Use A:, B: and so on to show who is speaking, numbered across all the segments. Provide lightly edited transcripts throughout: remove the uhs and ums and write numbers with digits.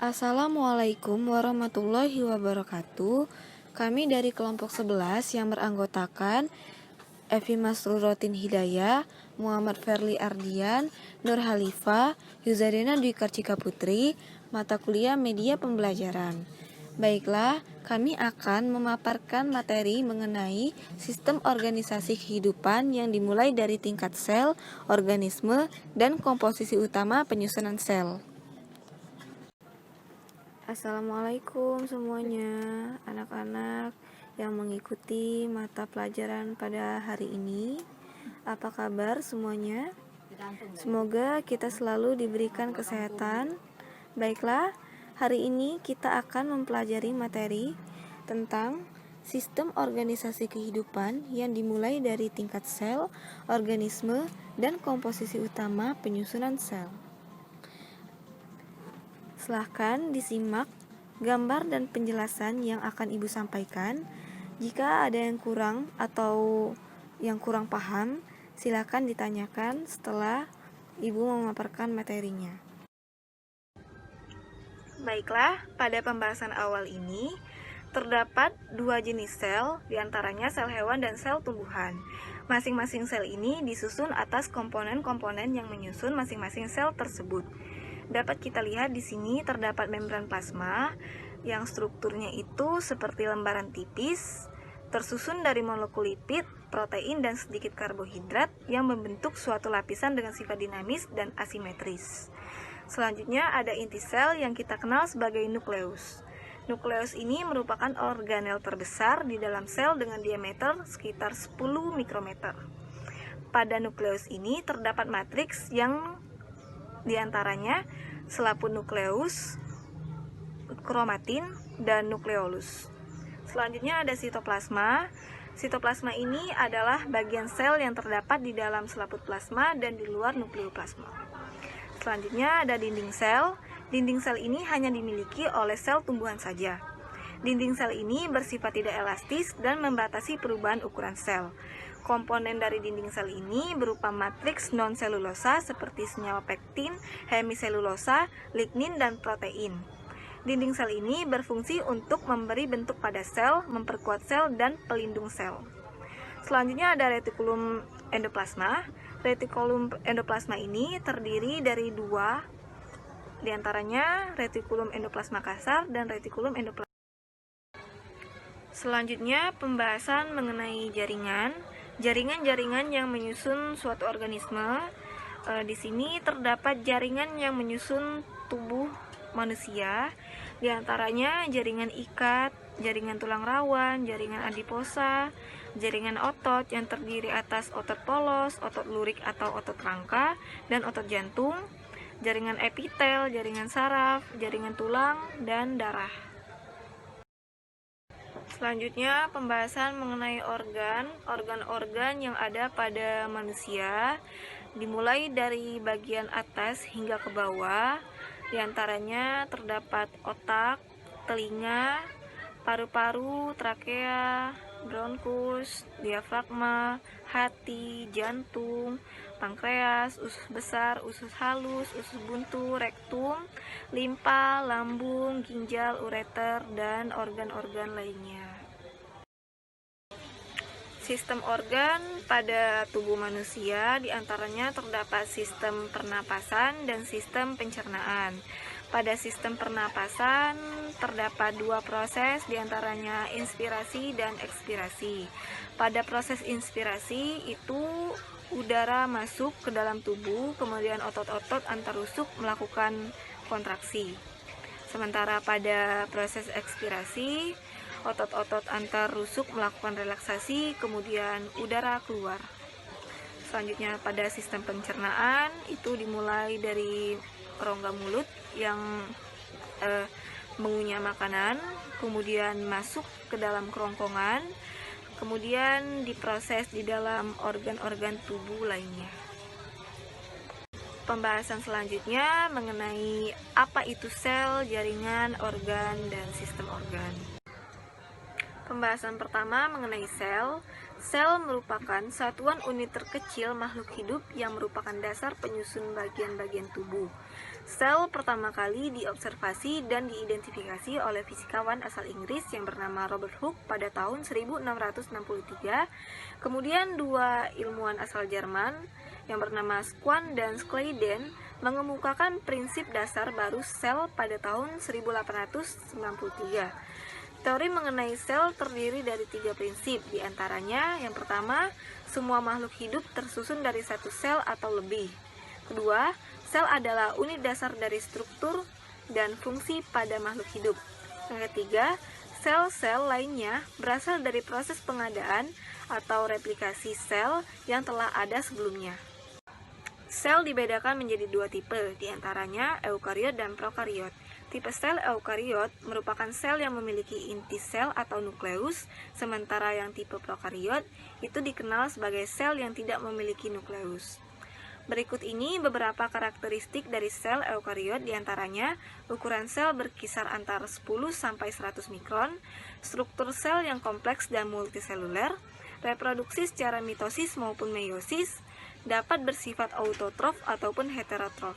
A: Assalamualaikum warahmatullahi wabarakatuh. Kami dari kelompok 11 yang beranggotakan Evi Masrurotin Hidayah, Muhammad Ferli Ardian, Nur Halifah, Yuzadena Dwi Karcika Putri, mata kuliah Media Pembelajaran. Baiklah, kami akan memaparkan materi mengenai sistem organisasi kehidupan yang dimulai dari tingkat sel, organisme, dan komposisi utama penyusunan sel. Assalamualaikum semuanya, anak-anak yang mengikuti mata pelajaran pada hari ini. Apa kabar semuanya? Semoga kita selalu diberikan kesehatan. Baiklah, hari ini kita akan mempelajari materi tentang sistem organisasi kehidupan yang dimulai dari tingkat sel, organisme, dan komposisi utama penyusunan sel. Silahkan disimak gambar dan penjelasan yang akan Ibu sampaikan. Jika ada yang kurang atau yang kurang paham, silakan ditanyakan setelah Ibu memaparkan materinya. Baiklah, pada pembahasan awal ini terdapat dua jenis sel, diantaranya sel hewan dan sel tumbuhan. Masing-masing sel ini disusun atas komponen-komponen yang menyusun masing-masing sel tersebut. Dapat kita lihat di sini terdapat membran plasma yang strukturnya itu seperti lembaran tipis, tersusun dari molekul lipid, protein, dan sedikit karbohidrat yang membentuk suatu lapisan dengan sifat dinamis dan asimetris. Selanjutnya ada inti sel yang kita kenal sebagai nukleus. Nukleus ini merupakan organel terbesar di dalam sel dengan diameter sekitar 10 mikrometer. Pada nukleus ini terdapat matriks yang diantaranya selaput nukleus, kromatin, dan nukleolus. Selanjutnya ada sitoplasma. Sitoplasma ini adalah bagian sel yang terdapat di dalam selaput plasma dan di luar nukleoplasma. Selanjutnya ada dinding sel. Dinding sel ini hanya dimiliki oleh sel tumbuhan saja. Dinding sel ini bersifat tidak elastis dan membatasi perubahan ukuran sel. Komponen dari dinding sel ini berupa matriks non-selulosa seperti senyawa pektin, hemiselulosa, lignin, dan protein. Dinding sel ini berfungsi untuk memberi bentuk pada sel, memperkuat sel, dan pelindung sel. Selanjutnya ada retikulum endoplasma. Retikulum endoplasma ini terdiri dari dua, diantaranya retikulum endoplasma kasar dan retikulum endoplasma. Selanjutnya pembahasan mengenai jaringan. Jaringan-jaringan yang menyusun suatu organisme. Di sini terdapat jaringan yang menyusun tubuh manusia, diantaranya jaringan ikat, jaringan tulang rawan, jaringan adiposa, jaringan otot yang terdiri atas otot polos, otot lurik atau otot rangka, dan otot jantung, jaringan epitel, jaringan saraf, jaringan tulang, dan darah. Selanjutnya pembahasan mengenai organ-organ yang ada pada manusia, dimulai dari bagian atas hingga ke bawah. Diantaranya terdapat otak, telinga, paru-paru, trakea, bronkus, diafragma, hati, jantung, pankreas, usus besar, usus halus, usus buntu, rektum, limpa, lambung, ginjal, ureter, dan organ-organ lainnya. Sistem organ pada tubuh manusia diantaranya terdapat sistem pernapasan dan sistem pencernaan. Pada sistem pernapasan terdapat dua proses, diantaranya inspirasi dan ekspirasi. Pada proses inspirasi itu udara masuk ke dalam tubuh, kemudian otot-otot antar rusuk melakukan kontraksi. Sementara pada proses ekspirasi, otot-otot antar rusuk melakukan relaksasi, kemudian udara keluar. Selanjutnya pada sistem pencernaan itu dimulai dari rongga mulut yang mengunyah makanan, kemudian masuk ke dalam kerongkongan, kemudian diproses di dalam organ-organ tubuh lainnya. Pembahasan selanjutnya mengenai apa itu sel, jaringan, organ, dan sistem organ. Pembahasan pertama mengenai sel. Sel merupakan satuan unit terkecil makhluk hidup yang merupakan dasar penyusun bagian-bagian tubuh. Sel pertama kali diobservasi dan diidentifikasi oleh fisikawan asal Inggris yang bernama Robert Hooke pada tahun 1663. Kemudian dua ilmuwan asal Jerman yang bernama Schwann dan Schleiden mengemukakan prinsip dasar baru sel pada tahun 1893. Teori mengenai sel terdiri dari 3 prinsip, diantaranya yang pertama, semua makhluk hidup tersusun dari satu sel atau lebih. Kedua, sel adalah unit dasar dari struktur dan fungsi pada makhluk hidup. Yang ketiga, sel-sel lainnya berasal dari proses pengadaan atau replikasi sel yang telah ada sebelumnya. Sel dibedakan menjadi 2 tipe, diantaranya eukariot dan prokariot. Tipe sel eukariot merupakan sel yang memiliki inti sel atau nukleus, sementara yang tipe prokariot itu dikenal sebagai sel yang tidak memiliki nukleus. Berikut ini beberapa karakteristik dari sel eukariot, diantaranya ukuran sel berkisar antara 10 sampai 100 mikron, struktur sel yang kompleks dan multiseluler, reproduksi secara mitosis maupun meiosis, dapat bersifat autotrof ataupun heterotrof.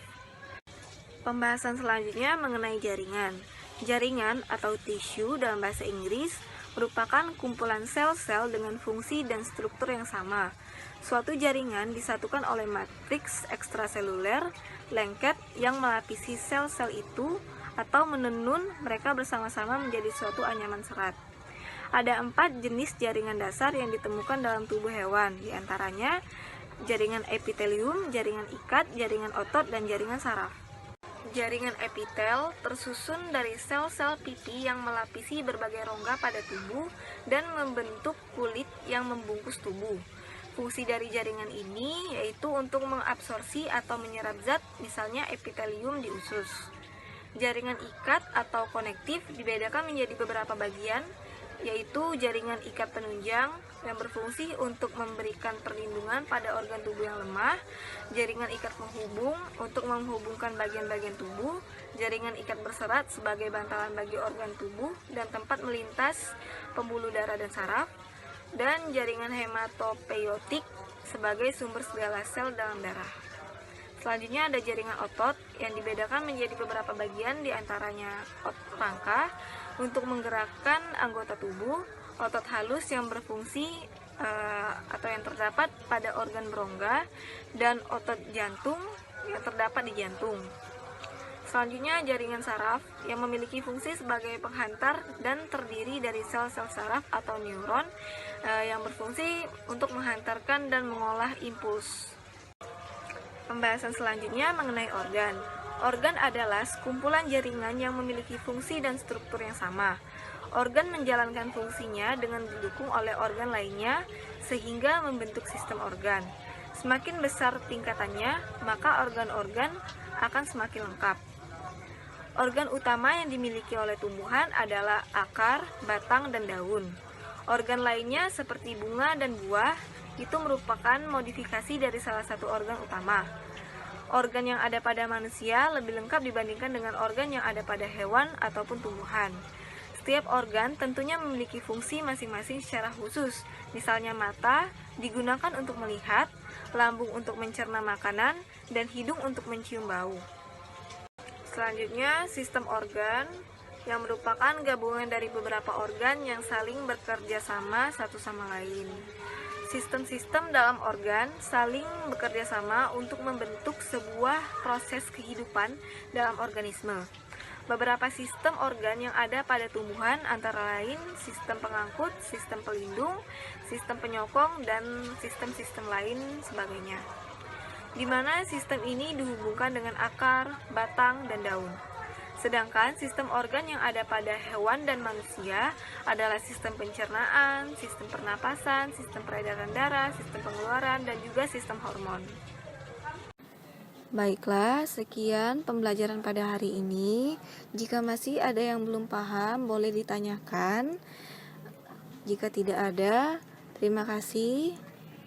A: Pembahasan selanjutnya mengenai jaringan. Jaringan atau tissue dalam bahasa Inggris merupakan kumpulan sel-sel dengan fungsi dan struktur yang sama. Suatu jaringan disatukan oleh matriks ekstraseluler lengket yang melapisi sel-sel itu atau menenun mereka bersama-sama menjadi suatu anyaman serat. Ada 4 jenis jaringan dasar yang ditemukan dalam tubuh hewan, diantaranya jaringan epitelium, jaringan ikat, jaringan otot, dan jaringan saraf. Jaringan epitel tersusun dari sel-sel pipi yang melapisi berbagai rongga pada tubuh dan membentuk kulit yang membungkus tubuh. Fungsi dari jaringan ini yaitu untuk mengabsorpsi atau menyerap zat, misalnya epitelium di usus. Jaringan ikat atau konektif dibedakan menjadi beberapa bagian, yaitu jaringan ikat penunjang yang berfungsi untuk memberikan perlindungan pada organ tubuh yang lemah, jaringan ikat penghubung untuk menghubungkan bagian-bagian tubuh, jaringan ikat berserat sebagai bantalan bagi organ tubuh dan tempat melintas pembuluh darah dan saraf, dan jaringan hematopoietik sebagai sumber segala sel dalam darah. Selanjutnya ada jaringan otot yang dibedakan menjadi beberapa bagian, diantaranya otot rangka untuk menggerakkan anggota tubuh, otot halus yang berfungsi atau yang terdapat pada organ berongga, dan otot jantung yang terdapat di jantung. Selanjutnya jaringan saraf yang memiliki fungsi sebagai penghantar dan terdiri dari sel-sel saraf atau neuron yang berfungsi untuk menghantarkan dan mengolah impuls. Pembahasan selanjutnya mengenai organ. Organ adalah sekumpulan jaringan yang memiliki fungsi dan struktur yang sama. Organ menjalankan fungsinya dengan didukung oleh organ lainnya sehingga membentuk sistem organ. Semakin besar tingkatannya, maka organ-organ akan semakin lengkap. Organ utama yang dimiliki oleh tumbuhan adalah akar, batang, dan daun. Organ lainnya seperti bunga dan buah itu merupakan modifikasi dari salah satu organ utama. Organ yang ada pada manusia lebih lengkap dibandingkan dengan organ yang ada pada hewan ataupun tumbuhan. Setiap organ tentunya memiliki fungsi masing-masing secara khusus. Misalnya mata digunakan untuk melihat, lambung untuk mencerna makanan, dan hidung untuk mencium bau. Selanjutnya, sistem organ yang merupakan gabungan dari beberapa organ yang saling bekerja sama satu sama lain. Sistem-sistem dalam organ saling bekerja sama untuk membentuk sebuah proses kehidupan dalam organisme. Beberapa sistem organ yang ada pada tumbuhan antara lain sistem pengangkut, sistem pelindung, sistem penyokong, dan sistem-sistem lain sebagainya. Di mana sistem ini dihubungkan dengan akar, batang, dan daun. Sedangkan sistem organ yang ada pada hewan dan manusia adalah sistem pencernaan, sistem pernapasan, sistem peredaran darah, sistem pengeluaran, dan juga sistem hormon. Baiklah, sekian pembelajaran pada hari ini. Jika masih ada yang belum paham, boleh ditanyakan. Jika tidak ada, terima kasih.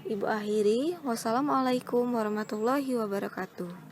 A: Ibu akhiri. Wassalamualaikum warahmatullahi wabarakatuh.